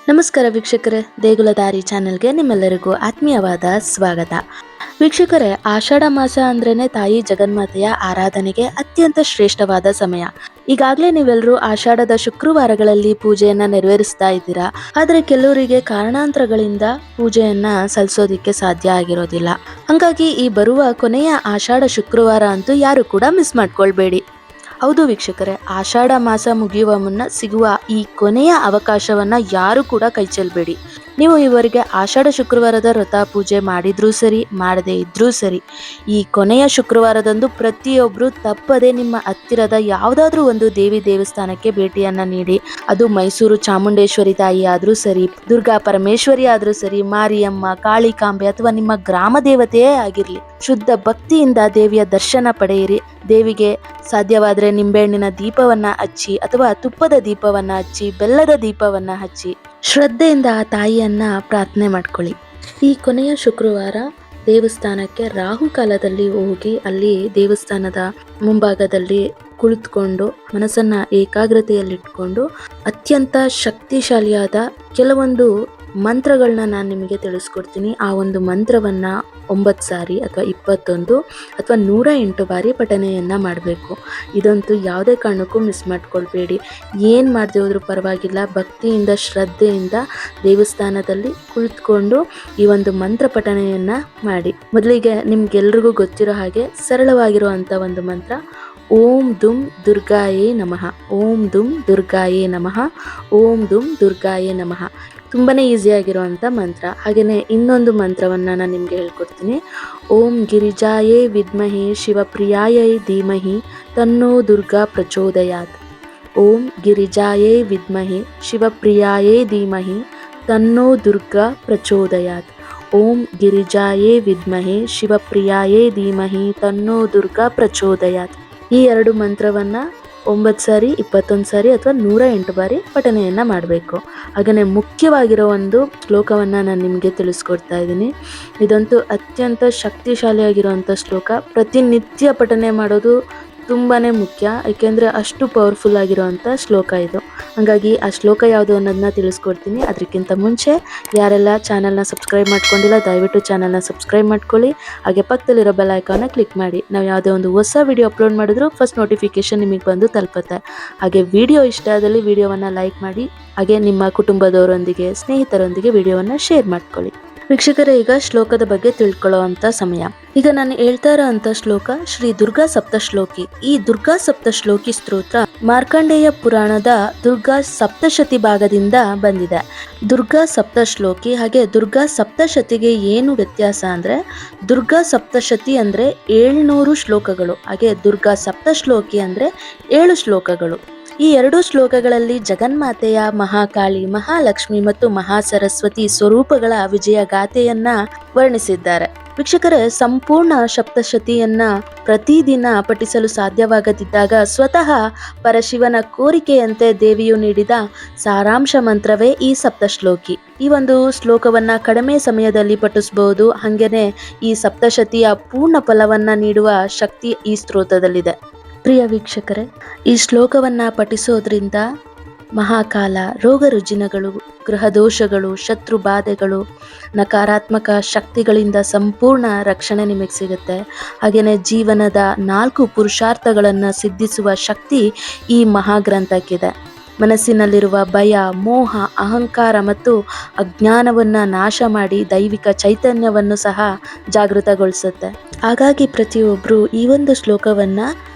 ನಮಸ್ಕಾರ ವೀಕ್ಷಕರೇ, ದೇಗುಲ ದಾರಿ ಚಾನೆಲ್ಗೆ ನಿಮ್ಮೆಲ್ಲರಿಗೂ ಆತ್ಮೀಯವಾದ ಸ್ವಾಗತ. ವೀಕ್ಷಕರೇ, ಆಷಾಢ ಮಾಸ ಅಂದ್ರೇನೆ ತಾಯಿ ಜಗನ್ಮಾತೆಯ ಆರಾಧನೆಗೆ ಅತ್ಯಂತ ಶ್ರೇಷ್ಠವಾದ ಸಮಯ. ಈಗಾಗಲೇ ನೀವೆಲ್ಲರೂ ಆಷಾಢದ ಶುಕ್ರವಾರಗಳಲ್ಲಿ ಪೂಜೆಯನ್ನ ನೆರವೇರಿಸ್ತಾ ಇದ್ದೀರಾ. ಆದ್ರೆ ಕೆಲವರಿಗೆ ಕಾರಣಾಂತರಗಳಿಂದ ಪೂಜೆಯನ್ನ ಸಲ್ಲಿಸೋದಿಕ್ಕೆ ಸಾಧ್ಯ ಆಗಿರೋದಿಲ್ಲ. ಹಂಗಾಗಿ ಈ ಬರುವ ಕೊನೆಯ ಆಷಾಢ ಶುಕ್ರವಾರ ಅಂತೂ ಯಾರು ಕೂಡ ಮಿಸ್ ಮಾಡ್ಕೊಳ್ಬೇಡಿ. ಹೌದು ವೀಕ್ಷಕರೇ, ಆಷಾಢ ಮಾಸ ಮುಗಿಯುವ ಮುನ್ನ ಸಿಗುವ ಈ ಕೊನೆಯ ಅವಕಾಶವನ್ನ ಯಾರು ಕೂಡ ಕೈ ಚೆಲ್ಲಬೇಡಿ. ನೀವು ಇವರಿಗೆ ಆಷಾಢ ಶುಕ್ರವಾರದ ವ್ರತ ಪೂಜೆ ಮಾಡಿದ್ರೂ ಸರಿ, ಮಾಡದೇ ಇದ್ರೂ ಸರಿ, ಈ ಕೊನೆಯ ಶುಕ್ರವಾರದಂದು ಪ್ರತಿಯೊಬ್ರು ತಪ್ಪದೆ ನಿಮ್ಮ ಹತ್ತಿರದ ಯಾವುದಾದ್ರೂ ಒಂದು ದೇವಿ ದೇವಸ್ಥಾನಕ್ಕೆ ಭೇಟಿಯನ್ನ ನೀಡಿ. ಅದು ಮೈಸೂರು ಚಾಮುಂಡೇಶ್ವರಿ ತಾಯಿ ಆದ್ರೂ ಸರಿ, ದುರ್ಗಾ ಪರಮೇಶ್ವರಿ ಆದ್ರೂ ಸರಿ, ಮಾರಿಯಮ್ಮ, ಕಾಳಿಕಾಂಬೆ ಅಥವಾ ನಿಮ್ಮ ಗ್ರಾಮ ದೇವತೆಯೇ ಆಗಿರ್ಲಿ, ಶುದ್ಧ ಭಕ್ತಿಯಿಂದ ದೇವಿಯ ದರ್ಶನ ಪಡೆಯಿರಿ. ದೇವಿಗೆ ಸಾಧ್ಯವಾದರೆ ನಿಂಬೆಹಣ್ಣಿನ ದೀಪವನ್ನ ಹಚ್ಚಿ ಅಥವಾ ತುಪ್ಪದ ದೀಪವನ್ನ ಹಚ್ಚಿ, ಬೆಲ್ಲದ ದೀಪವನ್ನ ಹಚ್ಚಿ ಶ್ರದ್ಧೆಯಿಂದ ಆ ತಾಯಿಯನ್ನ ಪ್ರಾರ್ಥನೆ ಮಾಡ್ಕೊಳ್ಳಿ. ಈ ಕೊನೆಯ ಶುಕ್ರವಾರ ದೇವಸ್ಥಾನಕ್ಕೆ ರಾಹುಕಾಲದಲ್ಲಿ ಹೋಗಿ ಅಲ್ಲಿ ದೇವಸ್ಥಾನದ ಮುಂಭಾಗದಲ್ಲಿ ಕುಳಿತುಕೊಂಡು ಮನಸ್ಸನ್ನ ಏಕಾಗ್ರತೆಯಲ್ಲಿಟ್ಕೊಂಡು ಅತ್ಯಂತ ಶಕ್ತಿಶಾಲಿಯಾದ ಕೆಲವೊಂದು ಮಂತ್ರಗಳನ್ನ ನಾನು ನಿಮಗೆ ತಿಳಿಸ್ಕೊಡ್ತೀನಿ. ಆ ಒಂದು ಮಂತ್ರವನ್ನ 9 ಸಾರಿ ಅಥವಾ 21 ಅಥವಾ 108 ಬಾರಿ ಪಠನೆಯನ್ನ ಮಾಡಬೇಕು. ಇದಂತೂ ಯಾವುದೇ ಕಾರಣಕ್ಕೂ ಮಿಸ್ ಮಾಡ್ಕೊಳ್ಬೇಡಿ. ಏನು ಮಾಡದೆ ಹೋದ್ರೂ ಪರವಾಗಿಲ್ಲ, ಭಕ್ತಿಯಿಂದ ಶ್ರದ್ಧೆಯಿಂದ ದೇವಸ್ಥಾನದಲ್ಲಿ ಕುಳಿತುಕೊಂಡು ಈ ಒಂದು ಮಂತ್ರ ಪಠನೆಯನ್ನ ಮಾಡಿ. ಮೊದಲಿಗೆ ನಿಮ್ಗೆಲ್ರಿಗೂ ಗೊತ್ತಿರೋ ಹಾಗೆ ಸರಳವಾಗಿರುವಂಥ ಒಂದು ಮಂತ್ರ, ಓಂ ದುಂ ದುರ್ಗಾಯೇ ನಮಃ, ಓಂ ದುಂ ದುರ್ಗಾಯೇ ನಮಃ, ಓಂ ದುಂ ದುರ್ಗಾಯೇ ನಮಃ. ತುಂಬಾನೇ ಈಸಿಯಾಗಿರುವಂಥ ಮಂತ್ರ. ಹಾಗೆಯೇ ಇನ್ನೊಂದು ಮಂತ್ರವನ್ನು ನಾನು ನಿಮಗೆ ಹೇಳ್ಕೊಡ್ತೀನಿ. ಓಂ ಗಿರಿಜಾಯೇ ವಿದ್ಮಹೇ ಶಿವಪ್ರಿಯಾಯೈ ಧೀಮಹಿ ತನ್ನೋ ದುರ್ಗಾ ಪ್ರಚೋದಯಾತ್. ಓಂ ಗಿರಿಜಾಯೇ ವಿದ್ಮಹೇ ಶಿವಪ್ರಿಯಾಯೇ ಧೀಮಹಿ ತನ್ನೋ ದುರ್ಗಾ ಪ್ರಚೋದಯಾತ್. ಓಂ ಗಿರಿಜಾಯೇ ವಿದ್ಮಹೇ ಶಿವಪ್ರಿಯಾಯೇ ಧೀಮಹಿ ತನ್ನೋ ದುರ್ಗಾ ಪ್ರಚೋದಯಾತ್. ಈ 2 ಮಂತ್ರವನ್ನು 9 ಸಾರಿ, 21 ಸಾರಿ ಅಥವಾ 108 ಬಾರಿ ಪಠನೆಯನ್ನ ಮಾಡಬೇಕು. ಹಾಗೆಯೇ ಮುಖ್ಯವಾಗಿರೋ ಒಂದು ಶ್ಲೋಕವನ್ನು ನಾನು ನಿಮಗೆ ತಿಳಿಸ್ಕೊಡ್ತಾ ಇದ್ದೀನಿ. ಇದಂತೂ ಅತ್ಯಂತ ಶಕ್ತಿಶಾಲಿಯಾಗಿರುವಂಥ ಶ್ಲೋಕ. ಪ್ರತಿನಿತ್ಯ ಪಠನೆ ಮಾಡೋದು ತುಂಬಾ ಮುಖ್ಯ, ಏಕೆಂದರೆ ಅಷ್ಟು ಪವರ್ಫುಲ್ ಆಗಿರೋವಂಥ ಶ್ಲೋಕ ಇದು. ಹಾಗಾಗಿ ಆ ಶ್ಲೋಕ ಯಾವುದು ಅನ್ನೋದನ್ನ ತಿಳಿಸ್ಕೊಡ್ತೀನಿ. ಅದಕ್ಕಿಂತ ಮುಂಚೆ ಯಾರೆಲ್ಲ ಚಾನಲ್ನ ಸಬ್ಸ್ಕ್ರೈಬ್ ಮಾಡ್ಕೊಂಡಿಲ್ಲ, ದಯವಿಟ್ಟು ಚಾನಲ್ನ ಸಬ್ಸ್ಕ್ರೈಬ್ ಮಾಡ್ಕೊಳ್ಳಿ. ಹಾಗೆ ಪಕ್ಕದಲ್ಲಿರೋ ಬೆಲ್ ಐಕಾನ್ನ ಕ್ಲಿಕ್ ಮಾಡಿ. ನಾವು ಯಾವುದೇ ಒಂದು ಹೊಸ ವಿಡಿಯೋ ಅಪ್ಲೋಡ್ ಮಾಡಿದ್ರು ಫಸ್ಟ್ ನೋಟಿಫಿಕೇಶನ್ ನಿಮಗೆ ಬಂದು ತಲುಪುತ್ತೆ. ಹಾಗೆ ವಿಡಿಯೋ ಇಷ್ಟ ಆದಲ್ಲಿ ವಿಡಿಯೋವನ್ನು ಲೈಕ್ ಮಾಡಿ. ಹಾಗೆ ನಿಮ್ಮ ಕುಟುಂಬದವರೊಂದಿಗೆ, ಸ್ನೇಹಿತರೊಂದಿಗೆ ವಿಡಿಯೋವನ್ನು ಶೇರ್ ಮಾಡ್ಕೊಳ್ಳಿ. ವೀಕ್ಷಕರೇ, ಈಗ ಶ್ಲೋಕದ ಬಗ್ಗೆ ತಿಳ್ಕೊಳ್ಳುವಂಥ ಸಮಯ. ಈಗ ನಾನು ಹೇಳ್ತಾ ಇರೋಂಥ ಶ್ಲೋಕ ಶ್ರೀ ದುರ್ಗಾ ಸಪ್ತಶ್ಲೋಕಿ. ಈ ದುರ್ಗಾ ಸಪ್ತಶ್ಲೋಕಿ ಸ್ತೋತ್ರ ಮಾರ್ಕಂಡೇಯ ಪುರಾಣದ ದುರ್ಗಾ ಸಪ್ತಶತಿ ಭಾಗದಿಂದ ಬಂದಿದೆ. ದುರ್ಗಾ ಸಪ್ತಶ್ಲೋಕಿ ಹಾಗೆ ದುರ್ಗಾ ಸಪ್ತಶತಿಗೆ ಏನು ವ್ಯತ್ಯಾಸ ಅಂದರೆ, ದುರ್ಗಾ ಸಪ್ತಶತಿ ಅಂದರೆ 700 ಶ್ಲೋಕಗಳು, ಹಾಗೆ ದುರ್ಗಾ ಸಪ್ತಶ್ಲೋಕಿ ಅಂದರೆ 7 ಶ್ಲೋಕಗಳು. ಈ 2 ಶ್ಲೋಕಗಳಲ್ಲಿ ಜಗನ್ಮಾತೆಯ ಮಹಾಕಾಳಿ, ಮಹಾಲಕ್ಷ್ಮಿ ಮತ್ತು ಮಹಾಸರಸ್ವತಿ ಸ್ವರೂಪಗಳ ವಿಜಯ ಗಾಥೆಯನ್ನ ವರ್ಣಿಸಿದ್ದಾರೆ. ವೀಕ್ಷಕರೇ, ಸಂಪೂರ್ಣ ಸಪ್ತಶತಿಯನ್ನ ಪ್ರತಿದಿನ ಪಠಿಸಲು ಸಾಧ್ಯವಾಗದಿದ್ದಾಗ ಸ್ವತಃ ಪರಶಿವನ ಕೋರಿಕೆಯಂತೆ ದೇವಿಯು ನೀಡಿದ ಸಾರಾಂಶ ಮಂತ್ರವೇ ಈ ಸಪ್ತಶ್ಲೋಕಿ. ಈ ಒಂದು ಶ್ಲೋಕವನ್ನ ಕಡಿಮೆ ಸಮಯದಲ್ಲಿ ಪಠಿಸಬಹುದು. ಹಾಗೇನೆ ಈ ಸಪ್ತಶತಿಯ ಪೂರ್ಣ ಫಲವನ್ನ ನೀಡುವ ಶಕ್ತಿ ಈ ಸ್ತೋತ್ರದಲ್ಲಿದೆ. ಪ್ರಿಯ ವೀಕ್ಷಕರೇ, ಈ ಶ್ಲೋಕವನ್ನು ಪಠಿಸೋದ್ರಿಂದ ಮಹಾಕಾಲ, ರೋಗ ರುಜಿನಗಳು, ಗ್ರಹದೋಷಗಳು, ಶತ್ರು ಬಾಧೆಗಳು, ನಕಾರಾತ್ಮಕ ಶಕ್ತಿಗಳಿಂದ ಸಂಪೂರ್ಣ ರಕ್ಷಣೆ ನಿಮಗೆ ಸಿಗುತ್ತೆ. ಹಾಗೆಯೇ ಜೀವನದ 4 ಪುರುಷಾರ್ಥಗಳನ್ನು ಸಿದ್ಧಿಸುವ ಶಕ್ತಿ ಈ ಮಹಾಗ್ರಂಥಕ್ಕಿದೆ. ಮನಸ್ಸಿನಲ್ಲಿರುವ ಭಯ, ಮೋಹ, ಅಹಂಕಾರ ಮತ್ತು ಅಜ್ಞಾನವನ್ನು ನಾಶ ಮಾಡಿ ದೈವಿಕ ಚೈತನ್ಯವನ್ನು ಸಹ ಜಾಗೃತಗೊಳಿಸುತ್ತೆ. ಹಾಗಾಗಿ ಪ್ರತಿಯೊಬ್ಬರು ಈ ಒಂದು ಶ್ಲೋಕವನ್ನು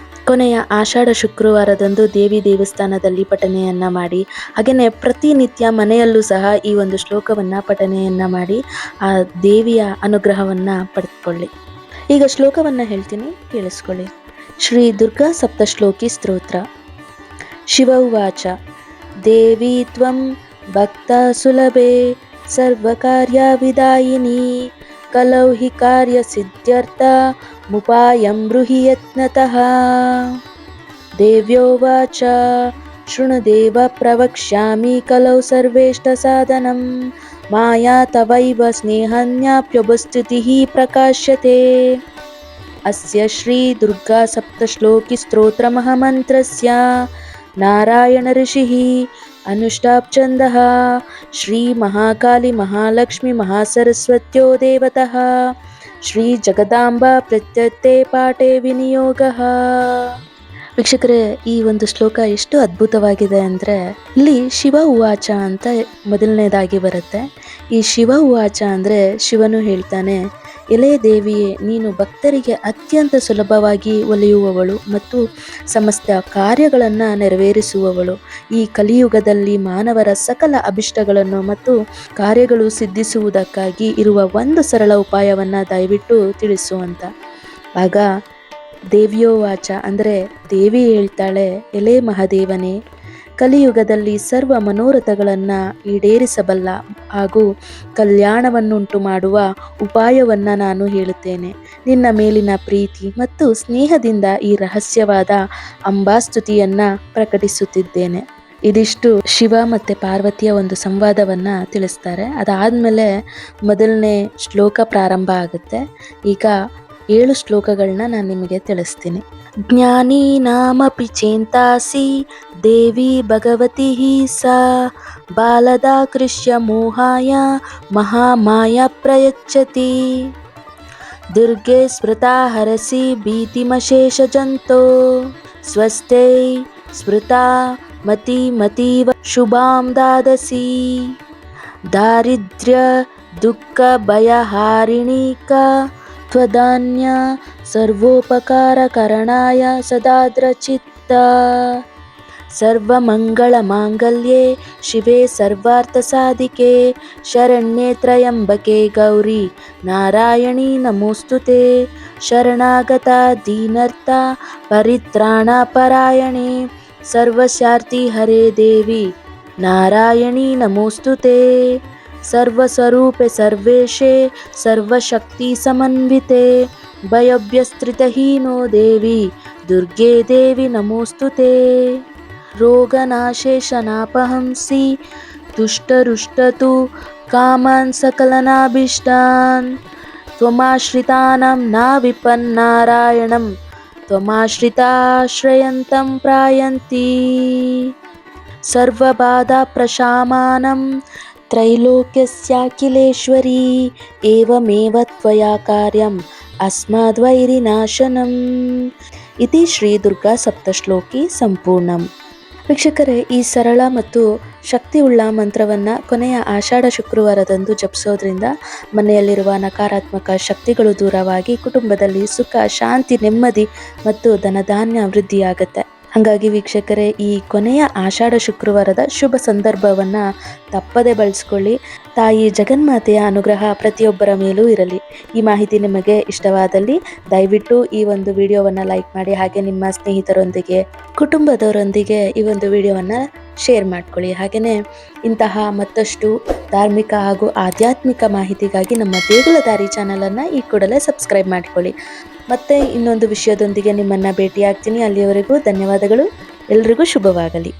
ಕೊನೆಯ ಆಷಾಢ ಶುಕ್ರವಾರದಂದು ದೇವಿ ದೇವಸ್ಥಾನದಲ್ಲಿ ಪಠನೆಯನ್ನ ಮಾಡಿ. ಹಾಗೆಯೇ ಪ್ರತಿನಿತ್ಯ ಮನೆಯಲ್ಲೂ ಸಹ ಈ ಒಂದು ಶ್ಲೋಕವನ್ನು ಪಠನೆಯನ್ನ ಮಾಡಿ ಆ ದೇವಿಯ ಅನುಗ್ರಹವನ್ನು ಪಡೆದುಕೊಳ್ಳಿ. ಈಗ ಶ್ಲೋಕವನ್ನು ಹೇಳ್ತೀನಿ, ಕೇಳಿಸ್ಕೊಳ್ಳಿ. ಶ್ರೀ ದುರ್ಗಾ ಸಪ್ತಶ್ಲೋಕಿ ಸ್ತೋತ್ರ. ಶಿವ ಉವಾಚ. ದೇವಿ ತ್ವಂ ಭಕ್ತ ಸುಲಭೆ ಸರ್ವಕಾರ್ಯ ವಿದಾಯಿನಿ ಕಲೌ ಹಿ ಕಾರ್ಯ ಸಿದ್ಧ್ಯರ್ಥ ಮುಪಾಯಂ ಬ್ರೂಹಿ ಯತ್ನತಃ. ದೇವ್ಯೋವಾಚ. ಶೃಣು ದೇವ ಪ್ರವಕ್ಷ್ಯಾಮಿ ಕಲೌ ಸರ್ವೇಷ್ಟ ಸಾಧನಂ ಮಾಯಾ ತವೈವ ಸ್ನೇಹನ್ಯಾಪ್ಯುಪಸ್ಥಿತಿಃ ಪ್ರಕಾಶ್ಯತೆ. ಅಸ್ಯ ಶ್ರೀ ದುರ್ಗಾ ಸಪ್ತಶ್ಲೋಕಿ ಸ್ತೋತ್ರ ಮಹಾಮಂತ್ರಸ್ಯ ನಾರಾಯಣ ಋಷಿಃ अनुष्टाप्छन्दः श्रीमहाकाली महालक्ष्मी महासरस्वत्यो देवतः ಶ್ರೀಜಗದಾಂಬಾ ಪ್ರತ್ಯತ್ತೆ ಪಾಠೆ ವಿನಿಯೋಗಃ. ವೀಕ್ಷಕರೇ, ಈ ಒಂದು ಶ್ಲೋಕ ಎಷ್ಟು ಅದ್ಭುತವಾಗಿದೆ ಅಂದರೆ, ಇಲ್ಲಿ ಶಿವ ಉವಾಚ ಅಂತ ಮೊದಲನೇದಾಗಿ ಬರುತ್ತೆ. ಈ ಶಿವ ಉವಾಚ ಅಂದರೆ ಶಿವನು ಹೇಳ್ತಾನೆ, ಎಲೆ ದೇವಿಯೇ, ನೀನು ಭಕ್ತರಿಗೆ ಅತ್ಯಂತ ಸುಲಭವಾಗಿ ಒಲಿಯುವವಳು ಮತ್ತು ಸಮಸ್ತ ಕಾರ್ಯಗಳನ್ನು ನೆರವೇರಿಸುವವಳು. ಈ ಕಲಿಯುಗದಲ್ಲಿ ಮಾನವರ ಸಕಲ ಅಭಿಷ್ಟಗಳನ್ನು ಮತ್ತು ಕಾರ್ಯಗಳು ಸಿದ್ಧಿಸುವುದಕ್ಕಾಗಿ ಇರುವ ಒಂದು ಸರಳ ಉಪಾಯವನ್ನು ದಯವಿಟ್ಟು ತಿಳಿಸು ಅಂತ. ಆಗ ದೇವಿಯೋವಾಚ ಅಂದರೆ ದೇವಿ ಹೇಳ್ತಾಳೆ, ಎಲೆ ಮಹಾದೇವನೇ, ಕಲಿಯುಗದಲ್ಲಿ ಸರ್ವ ಮನೋರಥಗಳನ್ನು ಈಡೇರಿಸಬಲ್ಲ ಹಾಗೂ ಕಲ್ಯಾಣವನ್ನುಂಟು ಮಾಡುವ ಉಪಾಯವನ್ನು ನಾನು ಹೇಳುತ್ತೇನೆ. ನಿನ್ನ ಮೇಲಿನ ಪ್ರೀತಿ ಮತ್ತು ಸ್ನೇಹದಿಂದ ಈ ರಹಸ್ಯವಾದ ಅಂಬಾಸ್ತುತಿಯನ್ನು ಪ್ರಕಟಿಸುತ್ತಿದ್ದೇನೆ. ಇದಿಷ್ಟು ಶಿವ ಮತ್ತು ಪಾರ್ವತಿಯ ಒಂದು ಸಂವಾದವನ್ನು ತಿಳಿಸ್ತಾರೆ. ಅದಾದಮೇಲೆ ಮೊದಲನೇ ಶ್ಲೋಕ ಪ್ರಾರಂಭ ಆಗುತ್ತೆ. ಈಗ 7 ಶ್ಲೋಕಗಳನ್ನ ನಾನು ನಿಮಗೆ ತಿಳಿಸ್ತೀನಿ. ಜ್ಞಾನಿ ನಾಮಪಿ ಚೇಂತಾಸಿ ದೇವಿ ಭಗವತಿ ಸಾ ಬಾಲದಾಕೃಷ್ಯ ಮೋಹಾಯ ಮಹಾಮಾಯ ಪ್ರಯಚ್ಛತಿ ದುರ್ಗೆ ಸ್ಮೃತಾ ಹರಸಿ ಭೀತಿಮಶೇಷ ಜಂತೋ ಸ್ವಸ್ಥೈ ಸ್ಮೃತಾ ಮತೀವ ಶುಭಾಂ ದಾದಸಿ ದಾರಿದ್ರ್ಯ ದುಃಖ ಭಯಹಾರಿಣೀಕ ತ್ವದಾನ್ಯ ಸರ್ವೋಪಕಾರಕರಣಾಯ ಸದಾದ್ರಚಿತ್ತ ಸರ್ವಮಂಗಳ ಮಾಂಗಲ್ಯೆ ಶಿವೆ ಸರ್ವಾರ್ಥಸಾಧಿಕೆ ಶರಣ್ಯೆ ತ್ರಯಂಬಕೆ ಗೌರಿ ನಾರಾಯಣಿ ನಮೋಸ್ತುತೆ ಶರಣಾಗತ ದೀನರ್ಥ ಪರಿತ್ರಾಣ ಪರಾಯಣೆ ಸರ್ವಶಾರ್ತಿ ಹರೇ ದೇವಿ ನಾರಾಯಣಿ ನಮೋಸ್ತುತೆ ಸರ್ವಸ್ವರೂಪೆ ಸರ್ವೇಶೆ ಸರ್ವಶಕ್ತಿ ಸಮನ್ವಿತೆ ಭಯಭ್ಯಸ್ತ್ರಿತಹೀನೋ ದೇವಿ ದುರ್ಗೆ ದೇವಿ ನಮೋಸ್ತುತೆ ರೋಗನಾಶೇಷನಾಪಹಂಸಿ ತುಷ್ಟರುಷ್ಟತು ಕಾಮಾನ್ ಸಕಲನಾಭೀಷ್ಟಾನ್ ತ್ವಮಾಶ್ರಿತಾನಾಂ ನ ವಿಪನ್ನಾರಾಯಣಂ ತ್ವಮಾಶ್ರಿತಾಶ್ರಯಂತಂ ಪ್ರಾಯಂತಿ ಸರ್ವಬಾಧಾ ಪ್ರಶಾಮಾನಂ ತ್ರೈಲೋಕ್ಯಸ್ಯಾಖಿಲೇಶ್ವರಿ ಏವಮೇವ ತ್ವಯಾ ಕಾರ್ಯಂ ಅಸ್ಮದ್ವೈರಿನಾಶನಂ. ಇತಿ ಶ್ರೀ ದುರ್ಗಾ ಸಪ್ತಶ್ಲೋಕಿ ಸಂಪೂರ್ಣಂ. ವೀಕ್ಷಕರೇ, ಈ ಸರಳ ಮತ್ತು ಶಕ್ತಿಯುಳ್ಳ ಮಂತ್ರವನ್ನು ಕೊನೆಯ ಆಷಾಢ ಶುಕ್ರವಾರದಂದು ಜಪಿಸೋದ್ರಿಂದ ಮನೆಯಲ್ಲಿರುವ ನಕಾರಾತ್ಮಕ ಶಕ್ತಿಗಳು ದೂರವಾಗಿ ಕುಟುಂಬದಲ್ಲಿ ಸುಖ, ಶಾಂತಿ, ನೆಮ್ಮದಿ ಮತ್ತು ಧನಧಾನ್ಯ ವೃದ್ಧಿಯಾಗುತ್ತೆ. ಹಾಗಾಗಿ ವೀಕ್ಷಕರೇ, ಈ ಕೊನೆಯ ಆಷಾಢ ಶುಕ್ರವಾರದ ಶುಭ ಸಂದರ್ಭವನ್ನು ತಪ್ಪದೆ ಬಳಸ್ಕೊಳ್ಳಿ. ತಾಯಿ ಜಗನ್ಮಾತೆಯ ಅನುಗ್ರಹ ಪ್ರತಿಯೊಬ್ಬರ ಮೇಲೂ ಇರಲಿ. ಈ ಮಾಹಿತಿ ನಿಮಗೆ ಇಷ್ಟವಾದಲ್ಲಿ ದಯವಿಟ್ಟು ಈ ಒಂದು ವಿಡಿಯೋವನ್ನು ಲೈಕ್ ಮಾಡಿ, ಹಾಗೆ ನಿಮ್ಮ ಸ್ನೇಹಿತರೊಂದಿಗೆ, ಕುಟುಂಬದವರೊಂದಿಗೆ ಈ ಒಂದು ವಿಡಿಯೋವನ್ನು ಶೇರ್ ಮಾಡ್ಕೊಳ್ಳಿ. ಹಾಗೆಯೇ ಇಂತಹ ಮತ್ತಷ್ಟು ಧಾರ್ಮಿಕ ಹಾಗೂ ಆಧ್ಯಾತ್ಮಿಕ ಮಾಹಿತಿಗಾಗಿ ನಮ್ಮ ದೇಗುಲ ದಾರಿ ಚಾನಲನ್ನು ಈ ಕೂಡಲೇ ಸಬ್ಸ್ಕ್ರೈಬ್ ಮಾಡಿಕೊಳ್ಳಿ. ಮತ್ತೆ ಇನ್ನೊಂದು ವಿಷಯದೊಂದಿಗೆ ನಿಮ್ಮನ್ನು ಭೇಟಿಯಾಗ್ತೀನಿ. ಅಲ್ಲಿಯವರೆಗೂ ಧನ್ಯವಾದಗಳು. ಎಲ್ರಿಗೂ ಶುಭವಾಗಲಿ.